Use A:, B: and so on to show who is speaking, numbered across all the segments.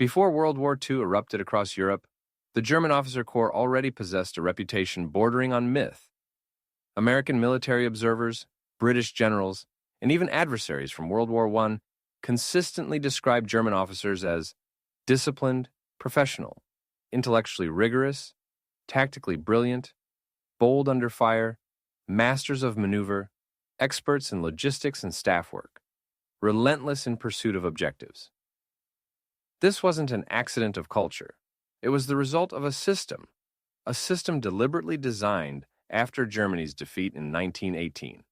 A: Before World War II erupted across Europe, the German officer corps already possessed a reputation bordering on myth. American military observers, British generals, and even adversaries from World War I consistently described German officers as disciplined, professional, intellectually rigorous, tactically brilliant, bold under fire, masters of maneuver, experts in logistics and staff work, relentless in pursuit of objectives. This wasn't an accident of culture. It was the result of a system deliberately designed after Germany's defeat in 1918.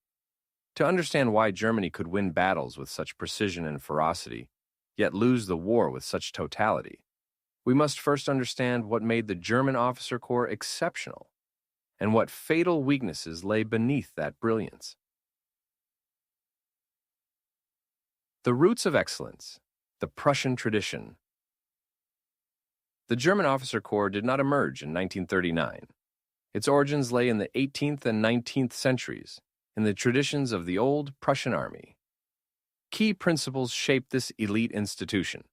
A: To understand why Germany could win battles with such precision and ferocity, yet lose the war with such totality, we must first understand what made the German officer corps exceptional and what fatal weaknesses lay beneath that brilliance. The roots of excellence, the Prussian tradition. The German officer corps did not emerge in 1939. Its origins lay in the 18th and 19th centuries, in the traditions of the old Prussian army. Key principles shaped this elite institution.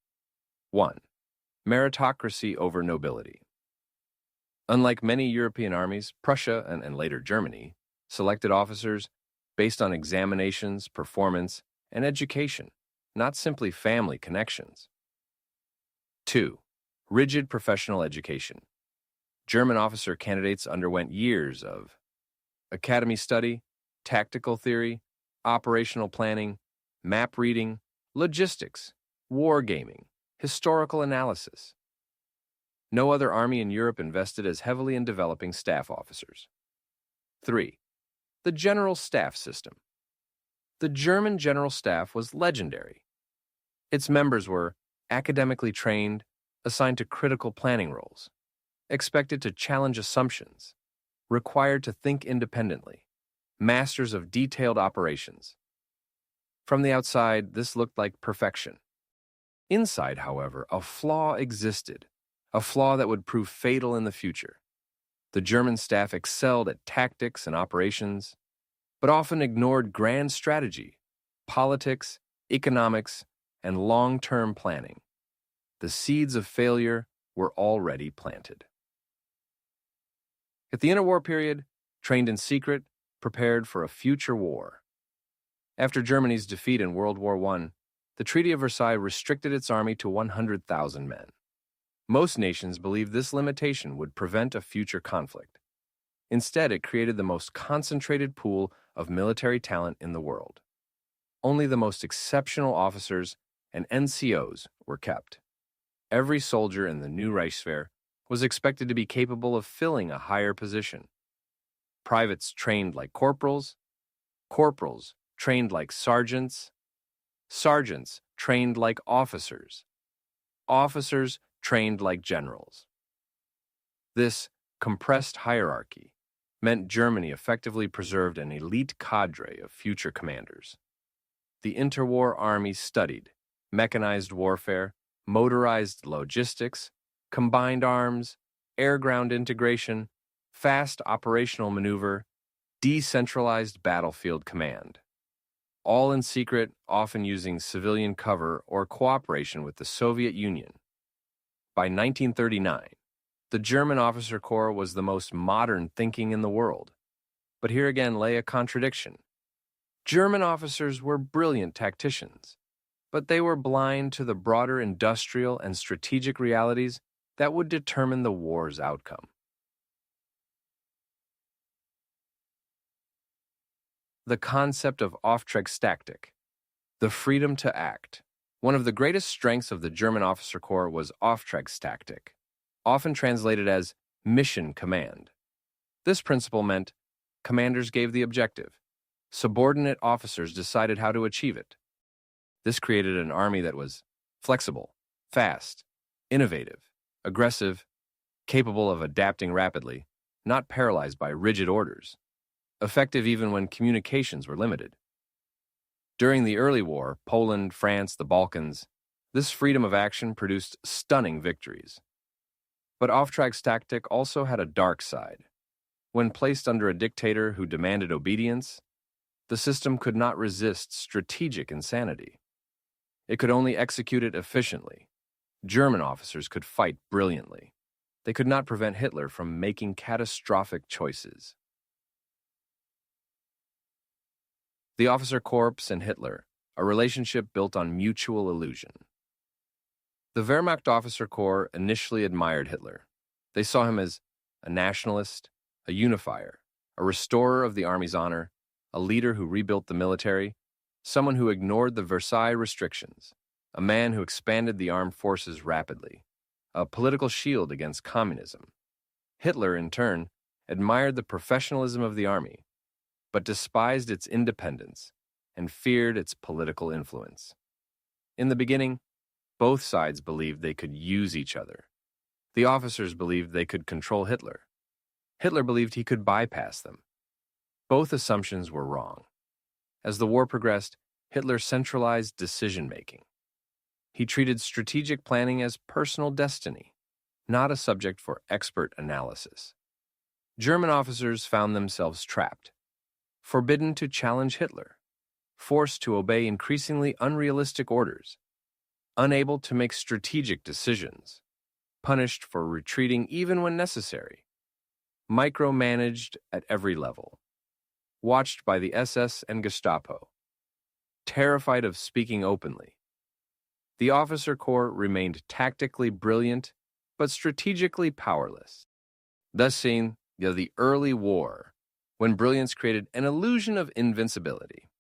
A: 1. Meritocracy over nobility. Unlike many European armies, Prussia, and later Germany, selected officers based on examinations, performance, and education, not simply family connections. 2. Rigid professional education. German officer candidates underwent years of academy study, tactical theory, operational planning, map reading, logistics, wargaming, historical analysis. No other army in Europe invested as heavily in developing staff officers. 3. The General Staff System. The German General Staff was legendary. Its members were academically trained, assigned to critical planning roles, expected to challenge assumptions, required to think independently, masters of detailed operations. From the outside, this looked like perfection. Inside, however, a flaw existed, a flaw that would prove fatal in the future. The German staff excelled at tactics and operations, but often ignored grand strategy, politics, economics, and long-term planning. The seeds of failure were already planted. At the interwar period, trained in secret, prepared for a future war. After Germany's defeat in World War I, the Treaty of Versailles restricted its army to 100,000 men. Most nations believed this limitation would prevent a future conflict. Instead, it created the most concentrated pool of military talent in the world. Only the most exceptional officers and NCOs were kept. Every soldier in the new Reichswehr was expected to be capable of filling a higher position. Privates trained like corporals, corporals trained like sergeants, sergeants trained like officers, officers trained like generals. This compressed hierarchy meant Germany effectively preserved an elite cadre of future commanders. The interwar army studied mechanized warfare, motorized logistics, combined arms, air-ground integration, fast operational maneuver, decentralized battlefield command. All in secret, often using civilian cover or cooperation with the Soviet Union. By 1939, the German officer corps was the most modern thinking in the world. But here again lay a contradiction. German officers were brilliant tacticians, but they were blind to the broader industrial and strategic realities that would determine the war's outcome. The concept of Auftragstaktik, the freedom to act. One of the greatest strengths of the German officer corps was Auftragstaktik, often translated as mission command. This principle meant commanders gave the objective. Subordinate officers decided how to achieve it. This created an army that was flexible, fast, innovative, aggressive, capable of adapting rapidly, not paralyzed by rigid orders, effective even when communications were limited. During the early war, Poland, France, the Balkans, this freedom of action produced stunning victories. But Auftragstaktik also had a dark side. When placed under a dictator who demanded obedience, the system could not resist strategic insanity. It could only execute it efficiently, German officers could fight brilliantly. They could not prevent Hitler from making catastrophic choices. The officer corps and Hitler, a relationship built on mutual illusion. The Wehrmacht officer corps initially admired Hitler. They saw him as a nationalist, a unifier, a restorer of the army's honor, a leader who rebuilt the military, someone who ignored the Versailles restrictions, a man who expanded the armed forces rapidly, a political shield against communism. Hitler, in turn, admired the professionalism of the army, but despised its independence and feared its political influence. In the beginning, both sides believed they could use each other. The officers believed they could control Hitler. Hitler believed he could bypass them. Both assumptions were wrong. As the war progressed, Hitler centralized decision-making. He treated strategic planning as personal destiny, not a subject for expert analysis. German officers found themselves trapped, forbidden to challenge Hitler, forced to obey increasingly unrealistic orders, unable to make strategic decisions, punished for retreating even when necessary, micromanaged at every level, watched by the SS and Gestapo, terrified of speaking openly. The officer corps remained tactically brilliant, but strategically powerless, thus seeing the early war, when brilliance created an illusion of invincibility.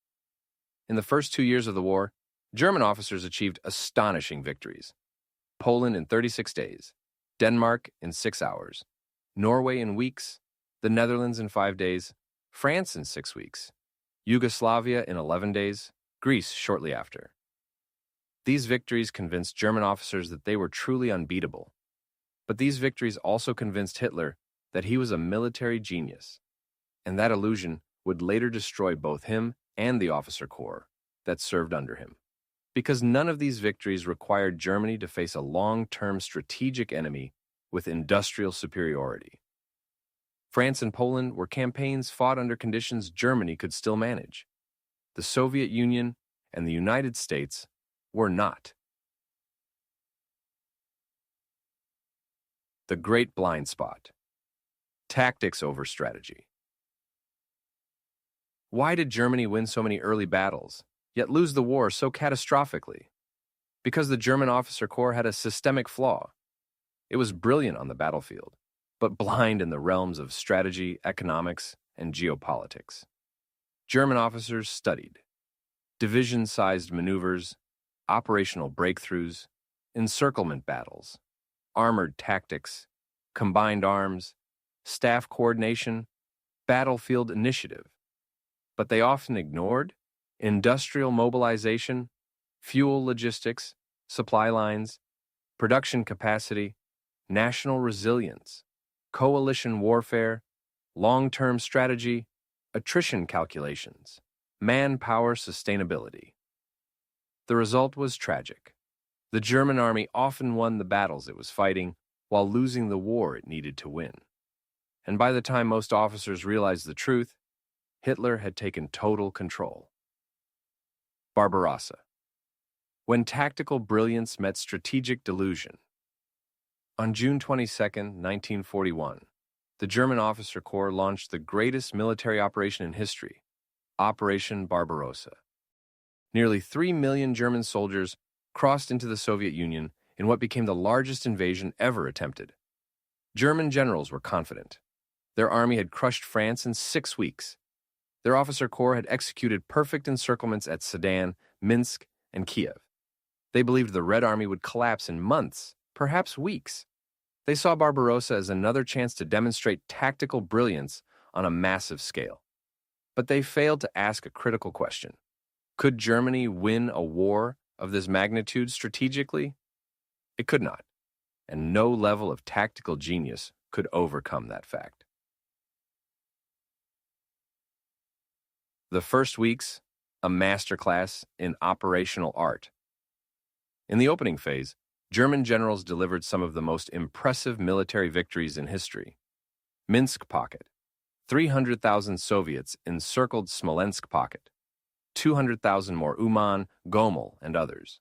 A: In the first 2 years of the war, German officers achieved astonishing victories. Poland in 36 days, Denmark in 6 hours, Norway in weeks, the Netherlands in 5 days, France in 6 weeks, Yugoslavia in 11 days, Greece shortly after. These victories convinced German officers that they were truly unbeatable. But these victories also convinced Hitler that he was a military genius, and that illusion would later destroy both him and the officer corps that served under him. Because none of these victories required Germany to face a long-term strategic enemy with industrial superiority. France and Poland were campaigns fought under conditions Germany could still manage. The Soviet Union and the United States were not. The Great Blind Spot. Tactics over strategy. Why did Germany win so many early battles, yet lose the war so catastrophically? Because the German officer corps had a systemic flaw. It was brilliant on the battlefield, but blind in the realms of strategy, economics, and geopolitics. German officers studied division-sized maneuvers, operational breakthroughs, encirclement battles, armored tactics, combined arms, staff coordination, battlefield initiative. But they often ignored industrial mobilization, fuel logistics, supply lines, production capacity, national resilience, coalition warfare, long-term strategy, attrition calculations, manpower sustainability. The result was tragic. The German army often won the battles it was fighting while losing the war it needed to win. And by the time most officers realized the truth, Hitler had taken total control. Barbarossa. When tactical brilliance met strategic delusion. On June 22, 1941, the German officer corps launched the greatest military operation in history, Operation Barbarossa. Nearly 3 million German soldiers crossed into the Soviet Union in what became the largest invasion ever attempted. German generals were confident. Their army had crushed France in 6 weeks. Their officer corps had executed perfect encirclements at Sedan, Minsk, and Kiev. They believed the Red Army would collapse in months, perhaps weeks. They saw Barbarossa as another chance to demonstrate tactical brilliance on a massive scale. But they failed to ask a critical question. Could Germany win a war of this magnitude strategically? It could not, and no level of tactical genius could overcome that fact. The first weeks, a masterclass in operational art. In the opening phase, German generals delivered some of the most impressive military victories in history. Minsk Pocket. 300,000 Soviets encircled Smolensk Pocket. 200,000 more Uman, Gomel, and others.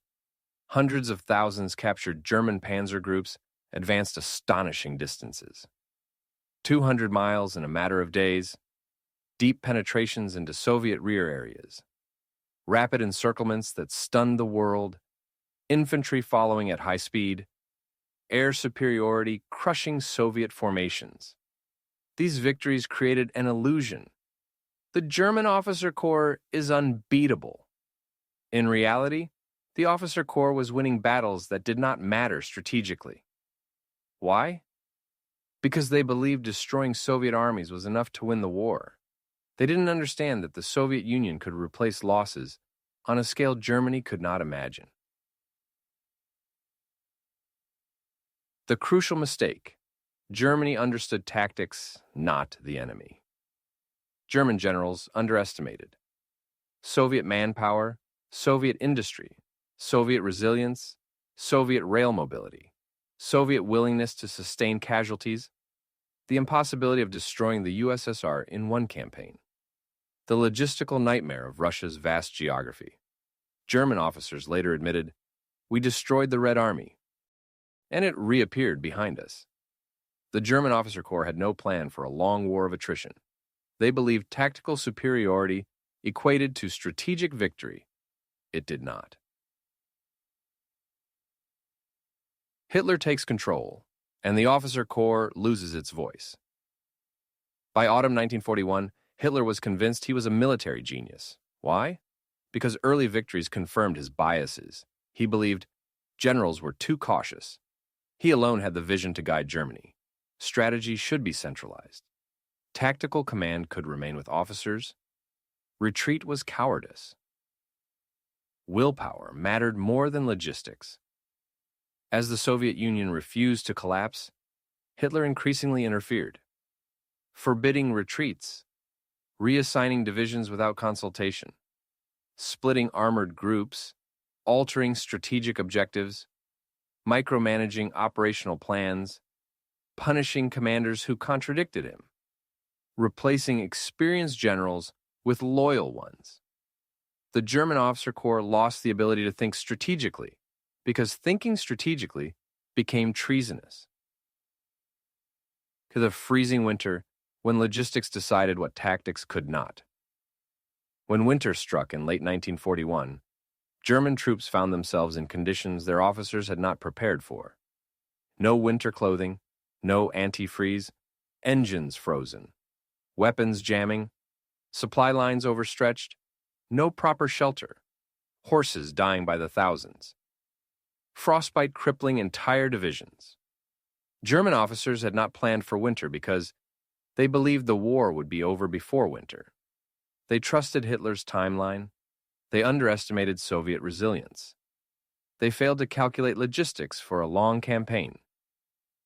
A: Hundreds of thousands captured German panzer groups advanced astonishing distances. 200 miles in a matter of days, deep penetrations into Soviet rear areas, rapid encirclements that stunned the world, infantry following at high speed, air superiority crushing Soviet formations. These victories created an illusion. The German officer corps is unbeatable. In reality, the officer corps was winning battles that did not matter strategically. Why? Because they believed destroying Soviet armies was enough to win the war. They didn't understand that the Soviet Union could replace losses on a scale Germany could not imagine. The crucial mistake: Germany understood tactics, not the enemy. German generals underestimated Soviet manpower, Soviet industry, Soviet resilience, Soviet rail mobility, Soviet willingness to sustain casualties, the impossibility of destroying the USSR in one campaign, the logistical nightmare of Russia's vast geography. German officers later admitted, "We destroyed the Red Army, and it reappeared behind us." The German officer corps had no plan for a long war of attrition. They believed tactical superiority equated to strategic victory. It did not. Hitler takes control, and the officer corps loses its voice. By autumn 1941, Hitler was convinced he was a military genius. Why? Because early victories confirmed his biases. He believed generals were too cautious. He alone had the vision to guide Germany. Strategy should be centralized. Tactical command could remain with officers. Retreat was cowardice. Willpower mattered more than logistics. As the Soviet Union refused to collapse, Hitler increasingly interfered, forbidding retreats, reassigning divisions without consultation, splitting armored groups, altering strategic objectives, micromanaging operational plans, punishing commanders who contradicted him, replacing experienced generals with loyal ones. The German officer corps lost the ability to think strategically because thinking strategically became treasonous. To the freezing winter, when logistics decided what tactics could not. When winter struck in late 1941, German troops found themselves in conditions their officers had not prepared for. No winter clothing, no antifreeze, engines frozen, weapons jamming, supply lines overstretched, no proper shelter, horses dying by the thousands, frostbite crippling entire divisions. German officers had not planned for winter because they believed the war would be over before winter. They trusted Hitler's timeline. They underestimated Soviet resilience. They failed to calculate logistics for a long campaign.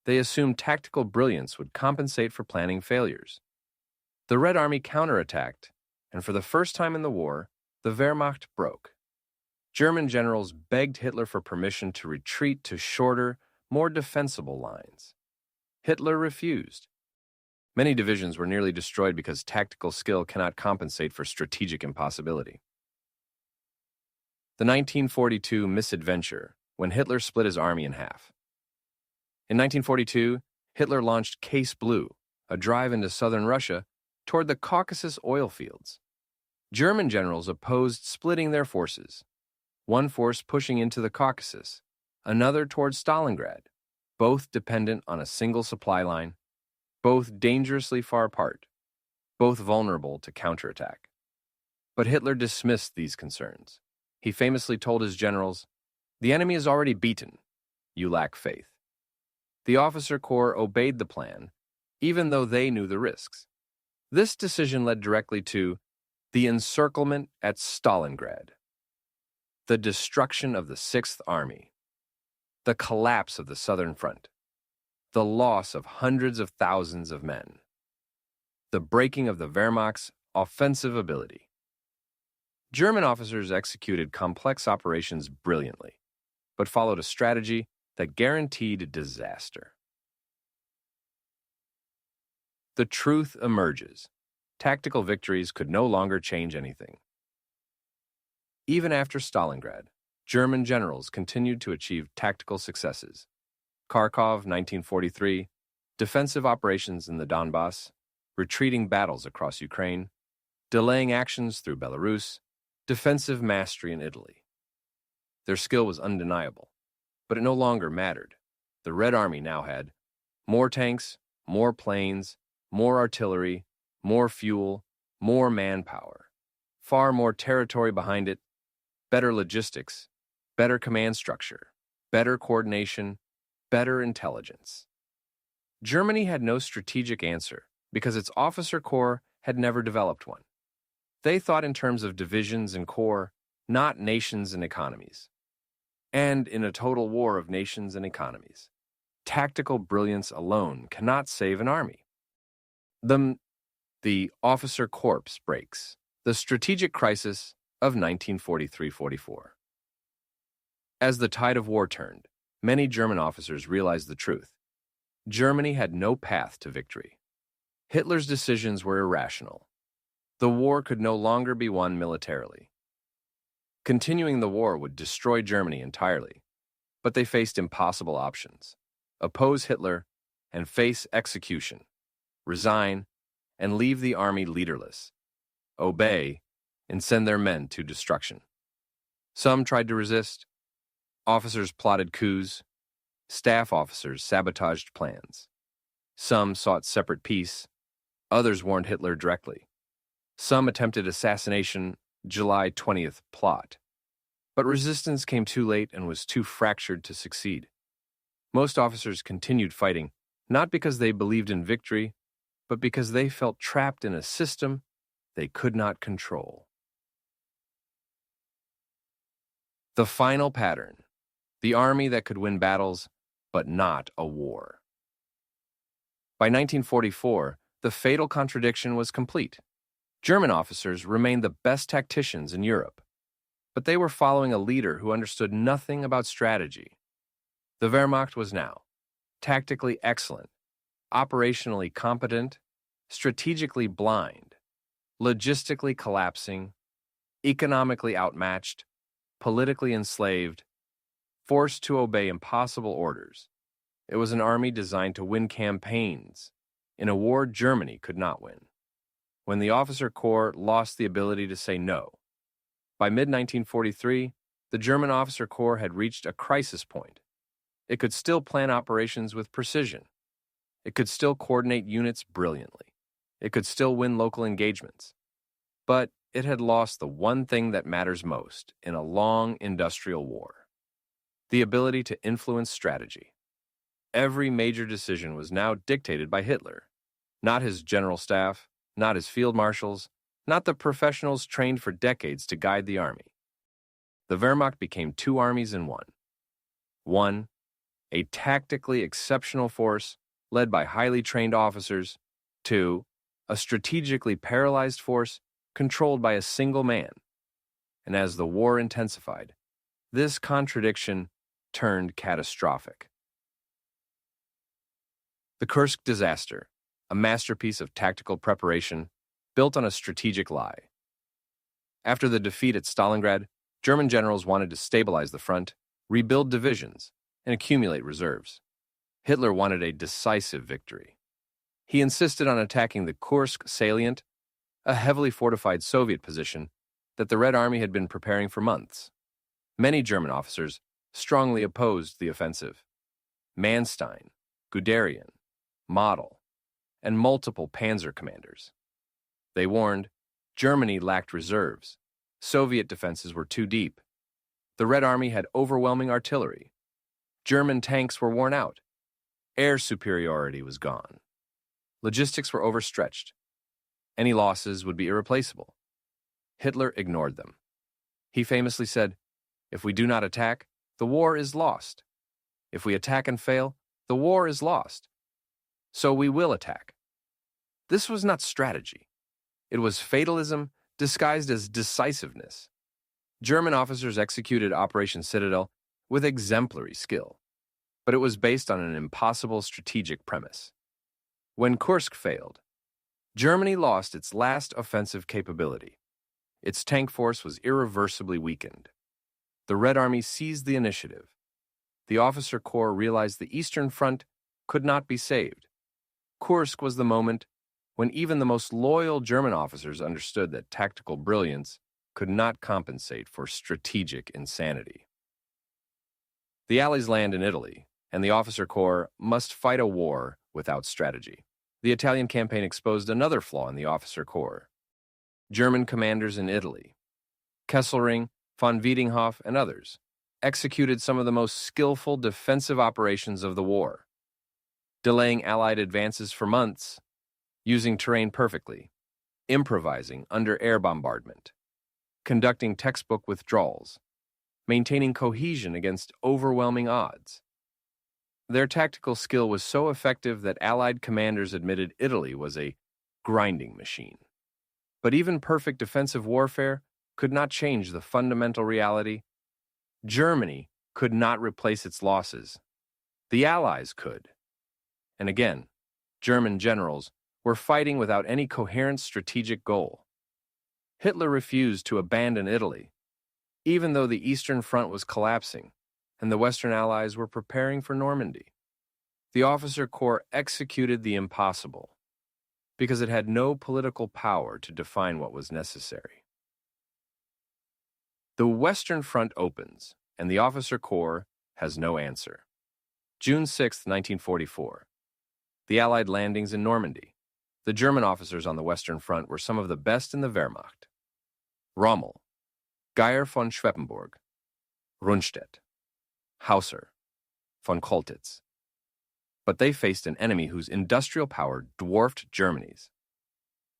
A: They assumed tactical brilliance would compensate for planning failures. The Red Army counterattacked, and for the first time in the war, the Wehrmacht broke. German generals begged Hitler for permission to retreat to shorter, more defensible lines. Hitler refused. Many divisions were nearly destroyed because tactical skill cannot compensate for strategic impossibility. The 1942 misadventure, when Hitler split his army in half. In 1942, Hitler launched Case Blue, a drive into southern Russia toward the Caucasus oil fields. German generals opposed splitting their forces, one force pushing into the Caucasus, another toward Stalingrad, both dependent on a single supply line, both dangerously far apart, both vulnerable to counterattack. But Hitler dismissed these concerns. He famously told his generals, "The enemy is already beaten. You lack faith." The officer corps obeyed the plan, even though they knew the risks. This decision led directly to the encirclement at Stalingrad, the destruction of the Sixth Army, the collapse of the Southern Front, the loss of hundreds of thousands of men, the breaking of the Wehrmacht's offensive ability. German officers executed complex operations brilliantly, but followed a strategy that guaranteed disaster. The truth emerges. Tactical victories could no longer change anything. Even after Stalingrad, German generals continued to achieve tactical successes. Kharkov, 1943, defensive operations in the Donbass, retreating battles across Ukraine, delaying actions through Belarus, defensive mastery in Italy. Their skill was undeniable, but it no longer mattered. The Red Army now had more tanks, more planes, more artillery, more fuel, more manpower, far more territory behind it, better logistics, better command structure, better coordination, better intelligence. Germany had no strategic answer because its officer corps had never developed one. They thought in terms of divisions and corps, not nations and economies. And in a total war of nations and economies, tactical brilliance alone cannot save an army. The officer corps breaks. The strategic crisis of 1943-44. As the tide of war turned, many German officers realized the truth. Germany had no path to victory. Hitler's decisions were irrational. The war could no longer be won militarily. Continuing the war would destroy Germany entirely, but they faced impossible options: oppose Hitler and face execution, resign and leave the army leaderless, obey and send their men to destruction. Some tried to resist. Officers plotted coups. Staff officers sabotaged plans. Some sought separate peace. Others warned Hitler directly. Some attempted assassination, July 20th plot. But resistance came too late and was too fractured to succeed. Most officers continued fighting, not because they believed in victory, but because they felt trapped in a system they could not control. The final pattern: the army that could win battles, but not a war. By 1944, the fatal contradiction was complete. German officers remained the best tacticians in Europe, but they were following a leader who understood nothing about strategy. The Wehrmacht was now tactically excellent, operationally competent, strategically blind, logistically collapsing, economically outmatched, politically enslaved, forced to obey impossible orders. It was an army designed to win campaigns in a war Germany could not win. When the officer corps lost the ability to say no. By mid-1943, the German officer corps had reached a crisis point. It could still plan operations with precision. It could still coordinate units brilliantly. It could still win local engagements. But it had lost the one thing that matters most in a long industrial war: the ability to influence strategy. Every major decision was now dictated by Hitler, not his general staff, not his field marshals, not the professionals trained for decades to guide the army. The Wehrmacht became two armies in one. One, a tactically exceptional force led by highly trained officers. Two, a strategically paralyzed force controlled by a single man. And as the war intensified, this contradiction turned catastrophic. The Kursk disaster, a masterpiece of tactical preparation built on a strategic lie. After the defeat at Stalingrad, German generals wanted to stabilize the front, rebuild divisions, and accumulate reserves. Hitler wanted a decisive victory. He insisted on attacking the Kursk salient, a heavily fortified Soviet position that the Red Army had been preparing for months. Many German officers strongly opposed the offensive. Manstein, Guderian, Model, and multiple panzer commanders. They warned Germany lacked reserves. Soviet defenses were too deep. The Red Army had overwhelming artillery. German tanks were worn out. Air superiority was gone. Logistics were overstretched. Any losses would be irreplaceable. Hitler ignored them. He famously said, "If we do not attack, the war is lost. If we attack and fail, the war is lost. So we will attack." This was not strategy. It was fatalism disguised as decisiveness. German officers executed Operation Citadel with exemplary skill, but it was based on an impossible strategic premise. When Kursk failed, Germany lost its last offensive capability. Its tank force was irreversibly weakened. The Red Army seized the initiative. The officer corps realized the Eastern Front could not be saved. Kursk was the moment when even the most loyal German officers understood that tactical brilliance could not compensate for strategic insanity. The Allies land in Italy, and the officer corps must fight a war without strategy. The Italian campaign exposed another flaw in the officer corps. German commanders in Italy, Kesselring, von Wiedinghoff, and others, executed some of the most skillful defensive operations of the war, delaying Allied advances for months, using terrain perfectly, improvising under air bombardment, conducting textbook withdrawals, maintaining cohesion against overwhelming odds. Their tactical skill was so effective that Allied commanders admitted Italy was a grinding machine. But even perfect defensive warfare could not change the fundamental reality. Germany could not replace its losses. The Allies could. And again, German generals were fighting without any coherent strategic goal. Hitler refused to abandon Italy, even though the Eastern Front was collapsing and the Western Allies were preparing for Normandy. The officer corps executed the impossible because it had no political power to define what was necessary. The Western Front opens, and the officer corps has no answer. June 6, 1944. The Allied landings in Normandy. The German officers on the Western Front were some of the best in the Wehrmacht. Rommel, Geyer von Schweppenburg, Rundstedt, Hauser, von Koltitz. But they faced an enemy whose industrial power dwarfed Germany's.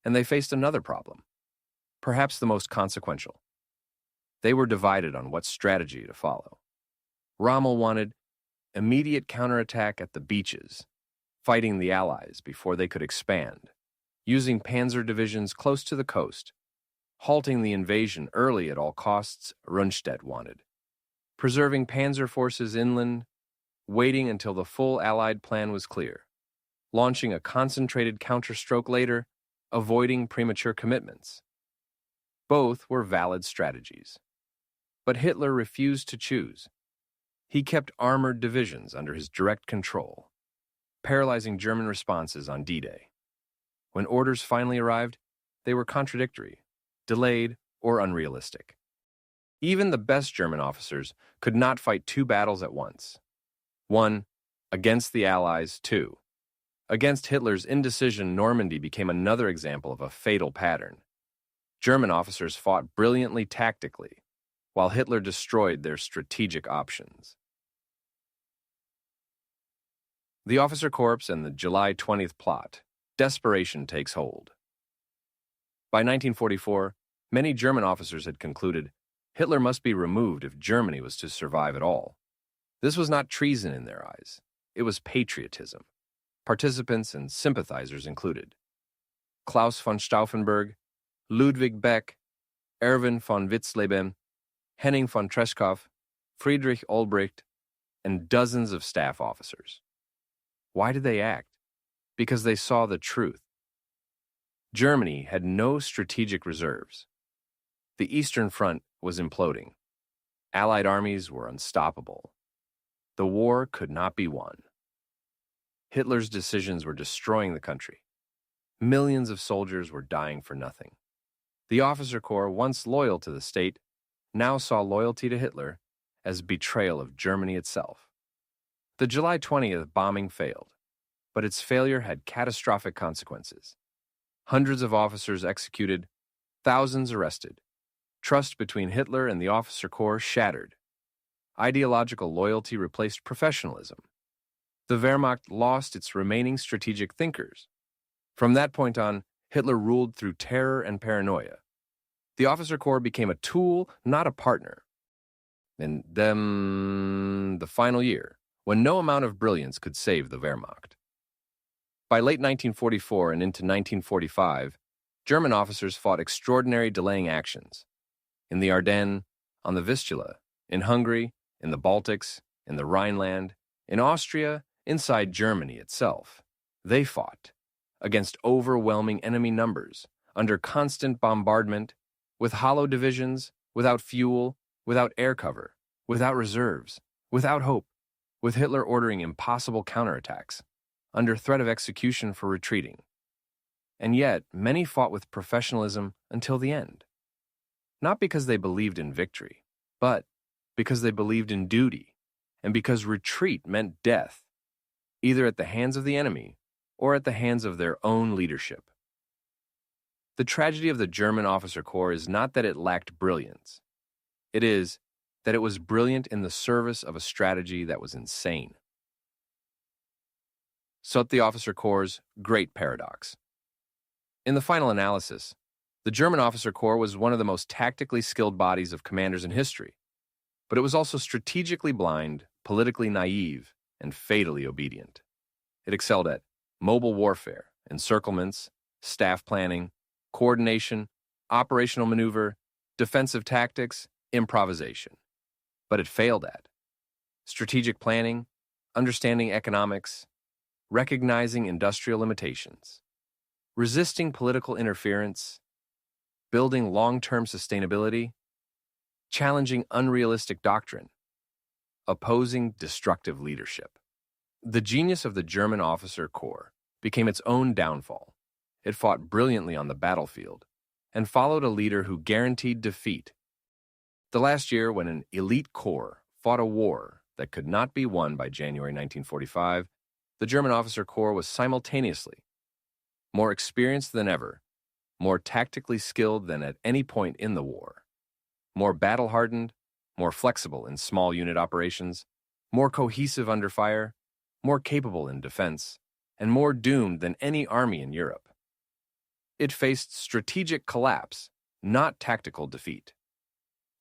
A: And they faced another problem, perhaps the most consequential. They were divided on what strategy to follow. Rommel wanted immediate counterattack at the beaches, fighting the Allies before they could expand, using panzer divisions close to the coast, halting the invasion early at all costs. Rundstedt wanted preserving panzer forces inland, waiting until the full Allied plan was clear, launching a concentrated counterstroke later, avoiding premature commitments. Both were valid strategies. But Hitler refused to choose. He kept armored divisions under his direct control, paralyzing German responses on D-Day. When orders finally arrived, they were contradictory, delayed, or unrealistic. Even the best German officers could not fight two battles at once. One, against the Allies. Two, against Hitler's indecision. Normandy became another example of a fatal pattern. German officers fought brilliantly tactically, while Hitler destroyed their strategic options. The officer corps and the July 20th plot. Desperation takes hold. By 1944, many German officers had concluded Hitler must be removed if Germany was to survive at all. This was not treason in their eyes. It was patriotism. Participants and sympathizers included Klaus von Stauffenberg, Ludwig Beck, Erwin von Witzleben, Henning von Treschow, Friedrich Olbricht, and dozens of staff officers. Why did they act? Because they saw the truth. Germany had no strategic reserves. The Eastern Front was imploding. Allied armies were unstoppable. The war could not be won. Hitler's decisions were destroying the country. Millions of soldiers were dying for nothing. The officer corps, once loyal to the state, now saw loyalty to Hitler as betrayal of Germany itself. The July 20th bombing failed, but its failure had catastrophic consequences. Hundreds of officers executed, thousands arrested. Trust between Hitler and the officer corps shattered. Ideological loyalty replaced professionalism. The Wehrmacht lost its remaining strategic thinkers. From that point on, Hitler ruled through terror and paranoia. The officer corps became a tool, not a partner. And then the final year, when no amount of brilliance could save the Wehrmacht. By late 1944 and into 1945, German officers fought extraordinary delaying actions. In the Ardennes, on the Vistula, in Hungary, in the Baltics, in the Rhineland, in Austria, inside Germany itself. They fought against overwhelming enemy numbers, under constant bombardment, with hollow divisions, without fuel, without air cover. without reserves, without hope, with Hitler ordering impossible counterattacks, under threat of execution for retreating. And yet, many fought with professionalism until the end. Not because they believed in victory, but because they believed in duty, and because retreat meant death, either at the hands of the enemy or at the hands of their own leadership. The tragedy of the German officer corps is not that it lacked brilliance. It is that it was brilliant in the service of a strategy that was insane. So the officer corps' great paradox. In the final analysis, the German officer corps was one of the most tactically skilled bodies of commanders in history, but it was also strategically blind, politically naive, and fatally obedient. It excelled at mobile warfare, encirclements, staff planning, coordination, operational maneuver, defensive tactics, improvisation. But it failed at strategic planning, understanding economics, recognizing industrial limitations, resisting political interference, building long-term sustainability, challenging unrealistic doctrine, opposing destructive leadership. The genius of the German officer corps became its own downfall. It fought brilliantly on the battlefield and followed a leader who guaranteed defeat. The last year, when an elite corps fought a war that could not be won by January 1945, the German officer corps was simultaneously more experienced than ever, more tactically skilled than at any point in the war, more battle-hardened, more flexible in small unit operations, more cohesive under fire, more capable in defense, and more doomed than any army in Europe. It faced strategic collapse, not tactical defeat.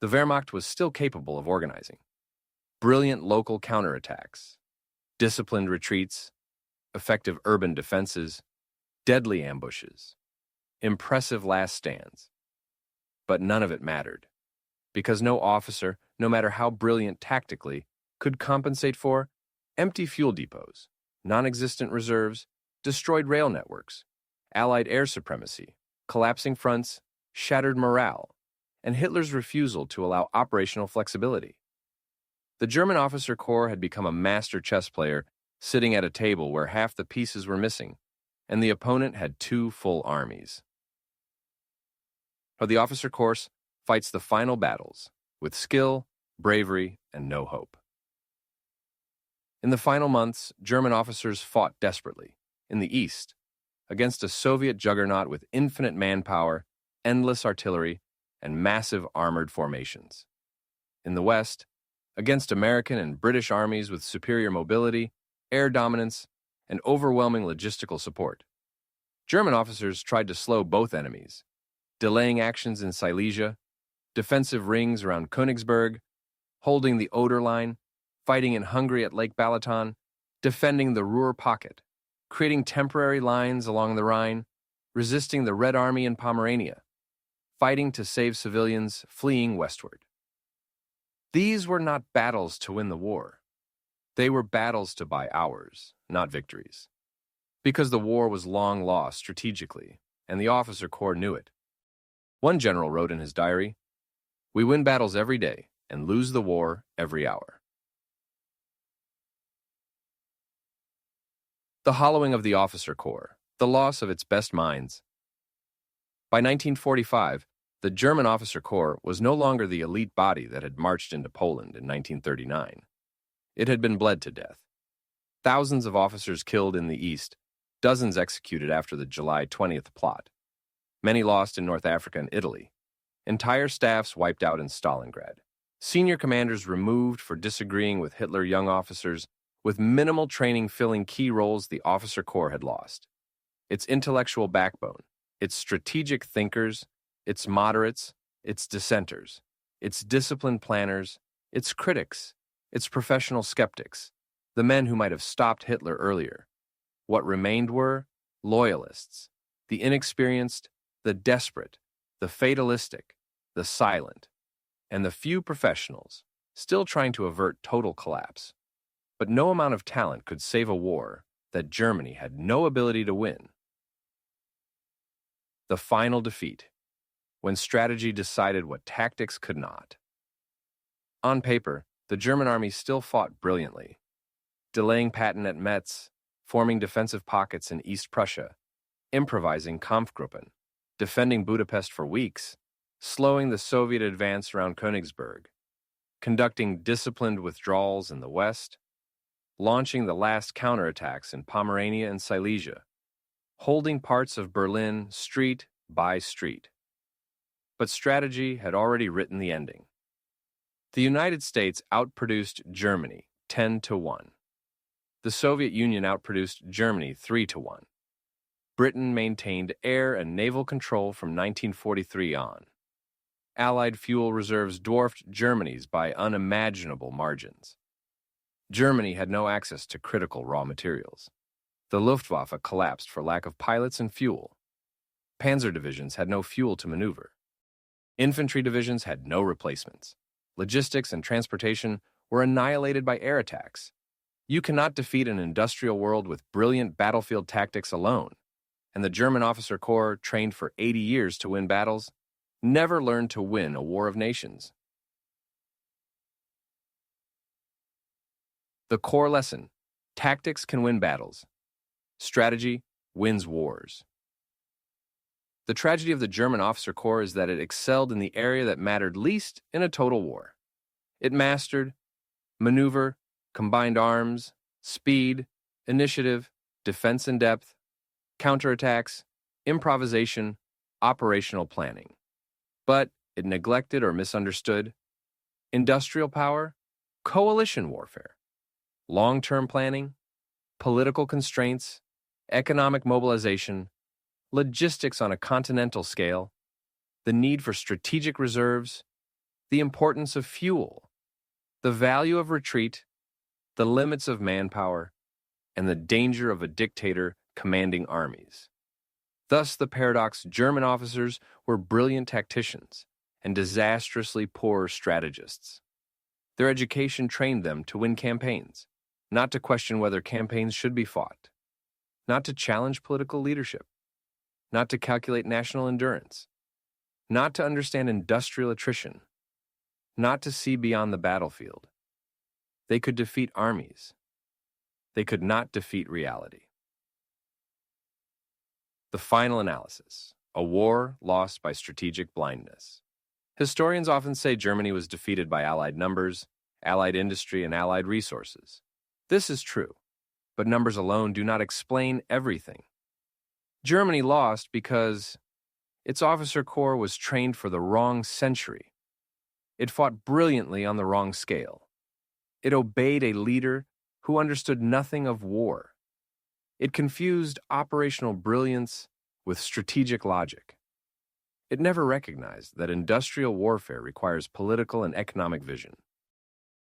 A: The Wehrmacht was still capable of organizing brilliant local counterattacks, disciplined retreats, effective urban defenses, deadly ambushes, impressive last stands. But none of it mattered, because no officer, no matter how brilliant tactically, could compensate for empty fuel depots, non-existent reserves, destroyed rail networks, Allied air supremacy, collapsing fronts, shattered morale, and Hitler's refusal to allow operational flexibility. The German officer corps had become a master chess player sitting at a table where half the pieces were missing, and the opponent had two full armies. But the officer corps fights the final battles with skill, bravery, and no hope. In the final months, German officers fought desperately, in the east, against a Soviet juggernaut with infinite manpower, endless artillery, and massive armored formations. In the west, against American and British armies with superior mobility, air dominance, and overwhelming logistical support. German officers tried to slow both enemies, delaying actions in Silesia, defensive rings around Königsberg, holding the Oder Line, fighting in Hungary at Lake Balaton, defending the Ruhr Pocket, creating temporary lines along the Rhine, resisting the Red Army in Pomerania, fighting to save civilians fleeing westward. These were not battles to win the war. They were battles to buy hours, not victories. Because the war was long lost strategically, and the officer corps knew it. One general wrote in his diary, "We win battles every day and lose the war every hour." The hollowing of the officer corps, the loss of its best minds. By 1945, the German officer corps was no longer the elite body that had marched into Poland in 1939. It had been bled to death. Thousands of officers killed in the east, dozens executed after the July 20th plot. Many lost in North Africa and Italy. Entire staffs wiped out in Stalingrad. Senior commanders removed for disagreeing with Hitler young officers, with minimal training filling key roles the officer corps had lost. Its intellectual backbone, its strategic thinkers, its moderates, its dissenters, its disciplined planners, its critics, its professional skeptics, the men who might have stopped Hitler earlier. What remained were loyalists, the inexperienced, the desperate, the fatalistic, the silent, and the few professionals still trying to avert total collapse. But no amount of talent could save a war that Germany had no ability to win. The final defeat, when strategy decided what tactics could not. On paper, the German army still fought brilliantly, delaying Patton at Metz, forming defensive pockets in East Prussia, improvising Kampfgruppen, defending Budapest for weeks, slowing the Soviet advance around Königsberg, conducting disciplined withdrawals in the west, launching the last counterattacks in Pomerania and Silesia, holding parts of Berlin street by street. But strategy had already written the ending. The United States outproduced Germany 10-1. The Soviet Union outproduced Germany 3-1. Britain maintained air and naval control from 1943 on. Allied fuel reserves dwarfed Germany's by unimaginable margins. Germany had no access to critical raw materials. The Luftwaffe collapsed for lack of pilots and fuel. Panzer divisions had no fuel to maneuver. Infantry divisions had no replacements. Logistics and transportation were annihilated by air attacks. You cannot defeat an industrial world with brilliant battlefield tactics alone. And the German officer corps, trained for 80 years to win battles, never learned to win a war of nations. The core lesson: tactics can win battles. Strategy wins wars. The tragedy of the German officer corps is that it excelled in the area that mattered least in a total war. It mastered maneuver, combined arms, speed, initiative, defense in depth, counterattacks, improvisation, operational planning. But it neglected or misunderstood industrial power, coalition warfare, long-term planning, political constraints, economic mobilization, logistics on a continental scale, the need for strategic reserves, the importance of fuel, the value of retreat, the limits of manpower, and the danger of a dictator commanding armies. Thus, the paradox: German officers were brilliant tacticians and disastrously poor strategists. Their education trained them to win campaigns, not to question whether campaigns should be fought, not to challenge political leadership, not to calculate national endurance, not to understand industrial attrition, not to see beyond the battlefield. They could defeat armies. They could not defeat reality. The final analysis: a war lost by strategic blindness. Historians often say Germany was defeated by Allied numbers, Allied industry, and Allied resources. This is true, but numbers alone do not explain everything. Germany lost because its officer corps was trained for the wrong century. It fought brilliantly on the wrong scale. It obeyed a leader who understood nothing of war. It confused operational brilliance with strategic logic. It never recognized that industrial warfare requires political and economic vision.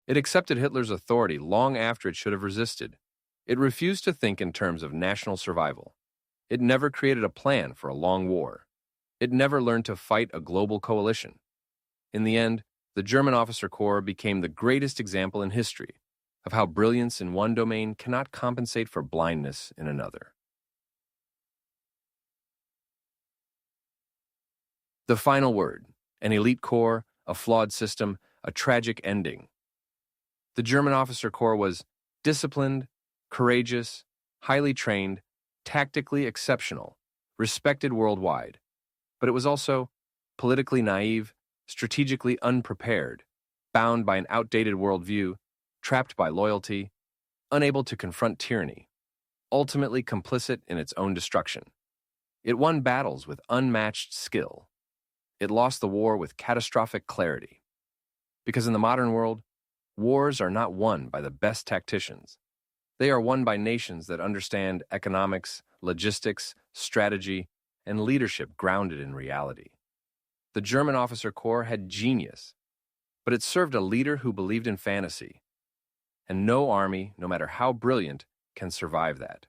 A: It accepted Hitler's authority long after it should have resisted. It refused to think in terms of national survival. It never created a plan for a long war. It never learned to fight a global coalition. In the end, the German officer corps became the greatest example in history of how brilliance in one domain cannot compensate for blindness in another. The final word: an elite corps, a flawed system, a tragic ending. The German officer corps was disciplined, courageous, highly trained, tactically exceptional, respected worldwide, but it was also politically naive, strategically unprepared, bound by an outdated worldview, trapped by loyalty, unable to confront tyranny, ultimately complicit in its own destruction. It won battles with unmatched skill. It lost the war with catastrophic clarity. Because in the modern world, wars are not won by the best tacticians. They are won by nations that understand economics, logistics, strategy, and leadership grounded in reality. The German officer corps had genius, but it served a leader who believed in fantasy. And no army, no matter how brilliant, can survive that.